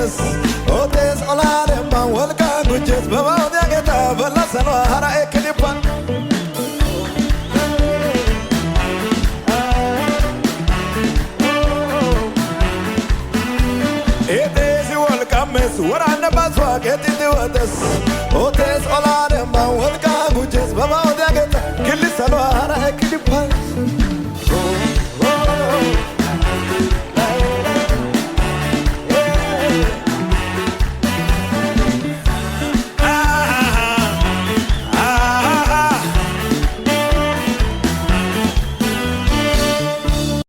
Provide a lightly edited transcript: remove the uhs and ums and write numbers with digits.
ወተስ ኦቴስ ኦላሌማን ወልቃ ጉጀት በባውት ያጌታ በላሰኗ ሀራኤ ክሊፓን ኤቴሲ ወልቃሜስ ወራነ ባስዋ ቄጢቲ ወተስ ኦቴስ ኦላሌ